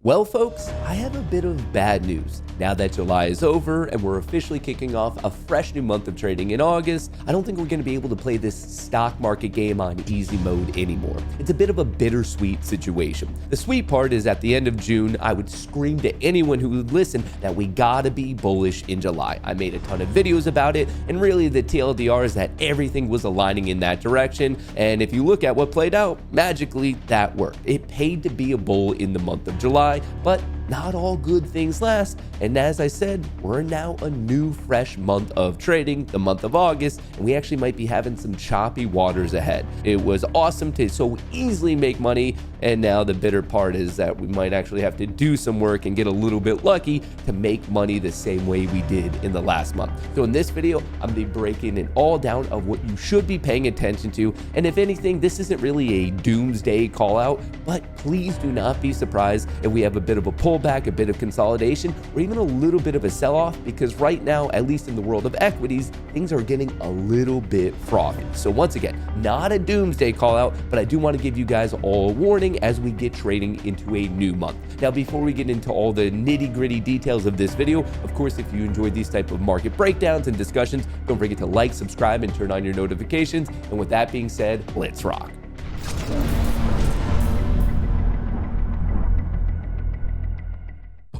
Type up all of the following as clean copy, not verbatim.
Well, folks, I have a bit of bad news. Now that July is over and we're officially kicking off a fresh new month of trading in August, I don't think we're going to be able to play this stock market game on easy mode anymore. It's a bit of a bittersweet situation. The sweet part is at the end of June, I would scream to anyone who would listen that we gotta be bullish in July. I made a ton of videos about it, and really the TLDR is that everything was aligning in that direction, and if you look at what played out, magically that worked. It paid to be a bull in the month of July, but not all good things last, and as I said, we're now a new fresh month of trading, the month of August, and we actually might be having some choppy waters ahead. It was awesome to so easily make money, and now the bitter part is that we might actually have to do some work and get a little bit lucky to make money the same way we did in the last month. So in this video, I'm gonna be breaking it all down of what you should be paying attention to, and if anything, this isn't really a doomsday call out, but please do not be surprised if we have a bit of a pullback, a bit of consolidation, or even a little bit of a sell-off, because right now, at least in the world of equities, things are getting a little bit frothy. So once again, not a doomsday call out, but I do want to give you guys all a warning as we get trading into a new month. Now, before we get into all the nitty-gritty details of this video, of course, if you enjoyed these type of market breakdowns and discussions, don't forget to like, subscribe, and turn on your notifications. And with that being said, let's rock.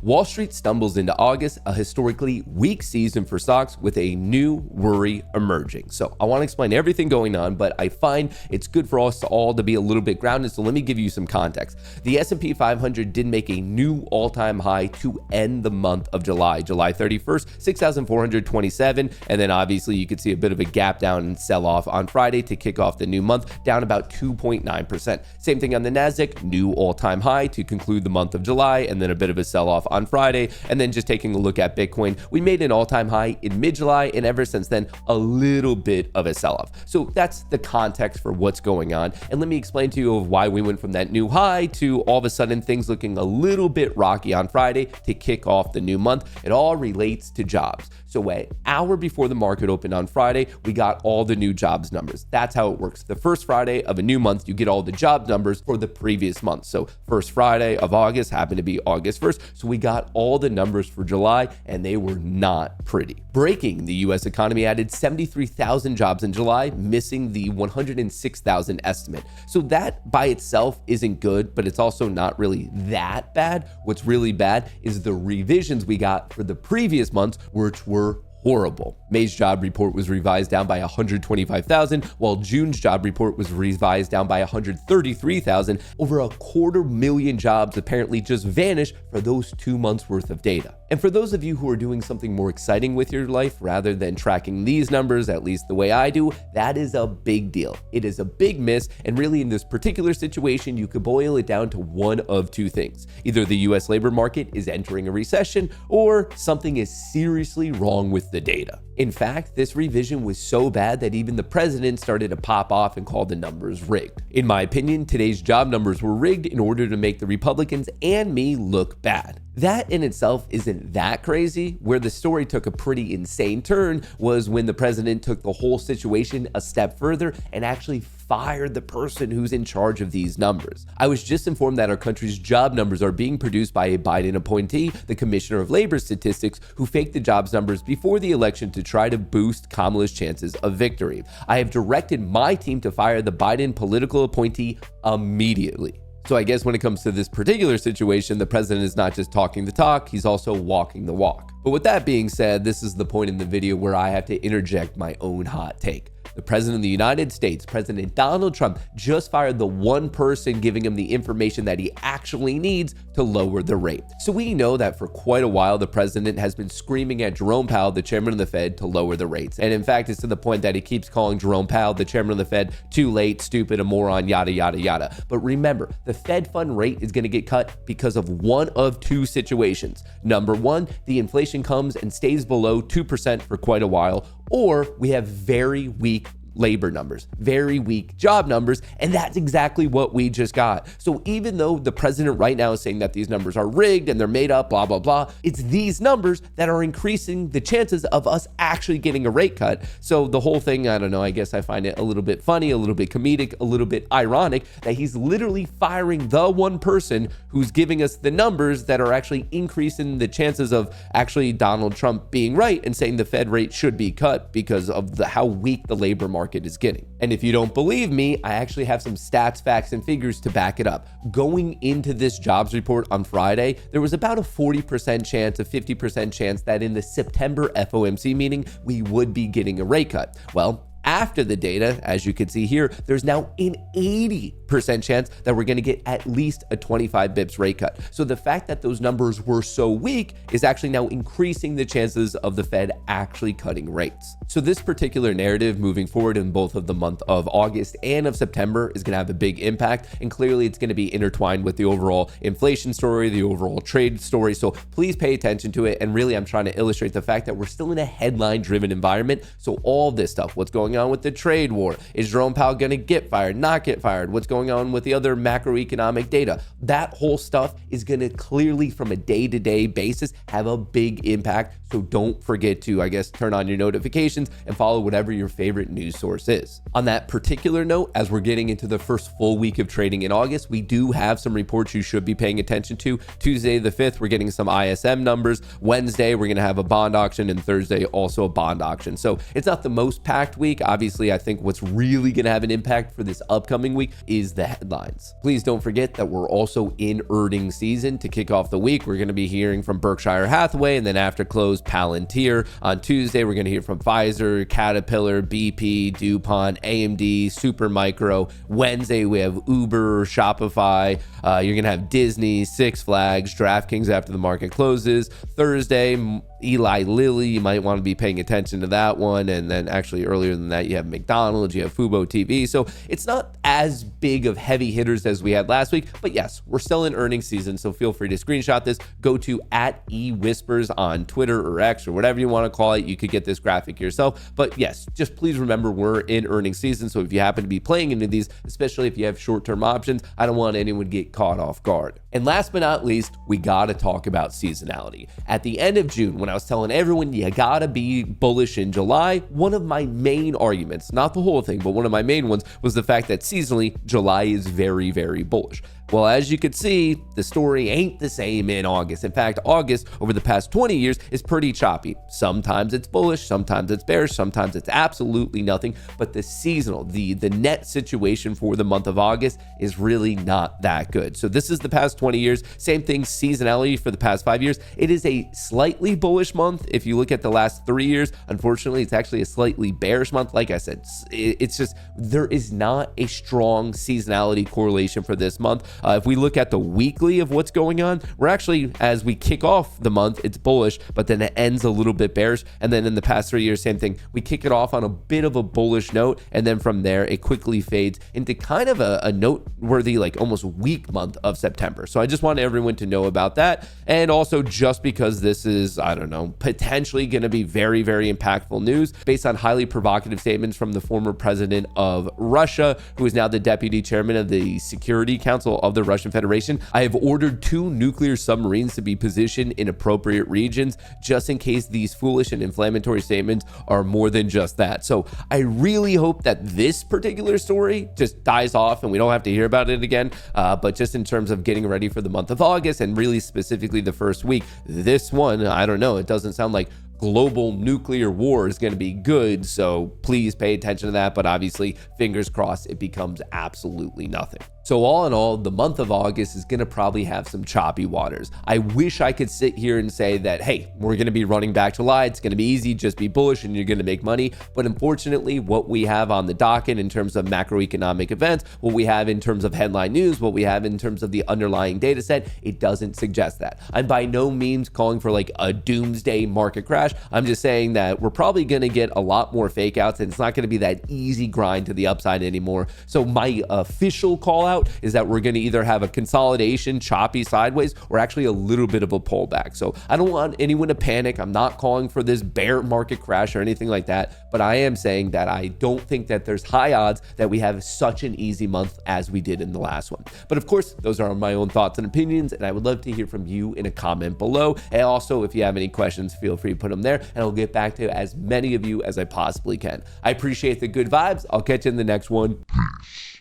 Wall Street stumbles into August, a historically weak season for stocks with a new worry emerging. So I want to explain everything going on, but I find it's good for us all to be a little bit grounded. So let me give you some context. The S&P 500 did make a new all-time high to end the month of July 31st, 6,427. And then obviously you could see a bit of a gap down and sell off on Friday to kick off the new month, down about 2.9%. Same thing on the NASDAQ, new all-time high to conclude the month of July, and then a bit of a sell-off on Friday. And then just taking a look at Bitcoin, we made an all-time high in mid-July, and ever since then, a little bit of a sell-off. So that's the context for what's going on. And let me explain to you of why we went from that new high to all of a sudden things looking a little bit rocky on Friday to kick off the new month. It all relates to jobs. So an hour before the market opened on Friday, we got all the new jobs numbers. That's how it works. The first Friday of a new month, you get all the job numbers for the previous month. So first Friday of August happened to be August 1st. So we got all the numbers for July, and they were not pretty. Breaking, the US economy added 73,000 jobs in July, missing the 106,000 estimate. So that by itself isn't good, but it's also not really that bad. What's really bad is the revisions we got for the previous months, which were horrible. May's job report was revised down by 125,000, while June's job report was revised down by 133,000. Over 250,000 jobs apparently just vanished for those 2 months worth of data. And for those of you who are doing something more exciting with your life rather than tracking these numbers, at least the way I do, that is a big deal. It is a big miss, and really in this particular situation, you could boil it down to one of two things. Either the US labor market is entering a recession, or something is seriously wrong with the data. In fact, this revision was so bad that even the president started to pop off and call the numbers rigged. In my opinion, today's job numbers were rigged in order to make the Republicans and me look bad. That in itself isn't that crazy. Where the story took a pretty insane turn was when the president took the whole situation a step further and actually fired the person who's in charge of these numbers. I was just informed that our country's job numbers are being produced by a Biden appointee, the Commissioner of Labor Statistics, who faked the jobs numbers before the election to try to boost Kamala's chances of victory. I have directed my team to fire the Biden political appointee immediately. So I guess when it comes to this particular situation, the president is not just talking the talk, he's also walking the walk. But with that being said, this is the point in the video where I have to interject my own hot take. The President of the United States, President Donald Trump, just fired the one person giving him the information that he actually needs to lower the rate. So we know that for quite a while, the president has been screaming at Jerome Powell, the chairman of the Fed, to lower the rates. And in fact, it's to the point that he keeps calling Jerome Powell, the chairman of the Fed, too late, stupid, a moron, yada, yada, yada. But remember, the Fed fund rate is going to get cut because of one of two situations. Number one, the inflation comes and stays below 2% for quite a while, or we have very weak labor numbers, very weak job numbers, and that's exactly what we just got. So even though the president right now is saying that these numbers are rigged and they're made up, blah, blah, blah, it's these numbers that are increasing the chances of us actually getting a rate cut. So the whole thing, I don't know, I guess I find it a little bit funny, a little bit comedic, a little bit ironic that he's literally firing the one person who's giving us the numbers that are actually increasing the chances of actually Donald Trump being right and saying the Fed rate should be cut because of how weak the labor market is getting. And if you don't believe me, I actually have some stats, facts, and figures to back it up. Going into this jobs report on Friday, there was about a 40% chance, a 50% chance that in the September FOMC meeting, we would be getting a rate cut. Well, after the data, as you can see here, there's now an 80% chance that we're going to get at least a 25 bips rate cut. So the fact that those numbers were so weak is actually now increasing the chances of the Fed actually cutting rates. So this particular narrative moving forward in both of the month of August and of September is going to have a big impact. And clearly it's going to be intertwined with the overall inflation story, the overall trade story. So please pay attention to it. And really, I'm trying to illustrate the fact that we're still in a headline-driven environment. So all this stuff, what's going on with the trade war? Is Jerome Powell going to get fired, not get fired? What's going on with the other macroeconomic data? That whole stuff is going to clearly, from a day-to-day basis, have a big impact. So don't forget to, I guess, turn on your notifications and follow whatever your favorite news source is. On that particular note, as we're getting into the first full week of trading in August, we do have some reports you should be paying attention to. Tuesday the 5th, we're getting some ISM numbers. Wednesday, we're going to have a bond auction, and Thursday also a bond auction. So it's not the most packed week. Obviously, I think what's really going to have an impact for this upcoming week is the headlines. Please don't forget that we're also in earnings season. To kick off the week, we're going to be hearing from Berkshire Hathaway, and then after close, Palantir. On Tuesday, we're going to hear from Pfizer, Caterpillar, BP, DuPont, AMD, Supermicro. Wednesday, we have Uber, Shopify. You're going to have Disney, Six Flags, DraftKings after the market closes. Thursday, Eli Lilly, you might want to be paying attention to that one. And then actually earlier than that, you have McDonald's, you have Fubo TV. So it's not as big of heavy hitters as we had last week, but yes, we're still in earnings season. So feel free to screenshot this, go to @eWhispers on Twitter or X or whatever you want to call it. You could get this graphic yourself, but yes, just please remember we're in earnings season. So if you happen to be playing into these, especially if you have short-term options, I don't want anyone to get caught off guard. And last but not least, we got to talk about seasonality. At the end of June, when I was telling everyone you gotta be bullish in July, one of my main arguments, not the whole thing, but one of my main ones was the fact that seasonally, July is very, very bullish. Well, as you can see, the story ain't the same in August. In fact, August over the past 20 years is pretty choppy. Sometimes it's bullish, sometimes it's bearish, sometimes it's absolutely nothing. But the seasonal, the net situation for the month of August is really not that good. So this is the past 20 years. Same thing, seasonality for the past 5 years. It is a slightly bullish month. If you look at the last 3 years, unfortunately, it's actually a slightly bearish month. Like I said, it's just, there is not a strong seasonality correlation for this month. If we look at the weekly of what's going on, we're actually, as we kick off the month, it's bullish, but then it ends a little bit bearish. And then in the past 3 years, same thing. We kick it off on a bit of a bullish note, and then from there, it quickly fades into kind of a noteworthy, like almost weak month of September. So I just want everyone to know about that. And also, just because this is, I don't know, potentially going to be very, very impactful news based on highly provocative statements from the former president of Russia, who is now the deputy chairman of the Security Council of the Russian Federation. I have ordered 2 nuclear submarines to be positioned in appropriate regions just in case these foolish and inflammatory statements are more than just that. So I really hope that this particular story just dies off and we don't have to hear about it again. But just in terms of getting ready for the month of August and really specifically the first week, this one, I don't know, it doesn't sound like global nuclear war is going to be good. So please pay attention to that. But obviously, fingers crossed, it becomes absolutely nothing. So all in all, the month of August is going to probably have some choppy waters. I wish I could sit here and say that, hey, we're going to be running back to July. It's going to be easy. Just be bullish and you're going to make money. But unfortunately, what we have on the docket in terms of macroeconomic events, what we have in terms of headline news, what we have in terms of the underlying data set, it doesn't suggest that. I'm by no means calling for like a doomsday market crash. crash. I'm just saying that we're probably going to get a lot more fake outs, and it's not going to be that easy grind to the upside anymore. So my official call out is that we're going to either have a consolidation, choppy sideways, or actually a little bit of a pullback. So I don't want anyone to panic. I'm not calling for this bear market crash or anything like that, but I am saying that I don't think that there's high odds that we have such an easy month as we did in the last one. But of course, those are my own thoughts and opinions, and I would love to hear from you in a comment below. And also, if you have any questions, feel free to put them there, and I'll get back to as many of you as I possibly can. I appreciate the good vibes. I'll catch you in the next one. Peace.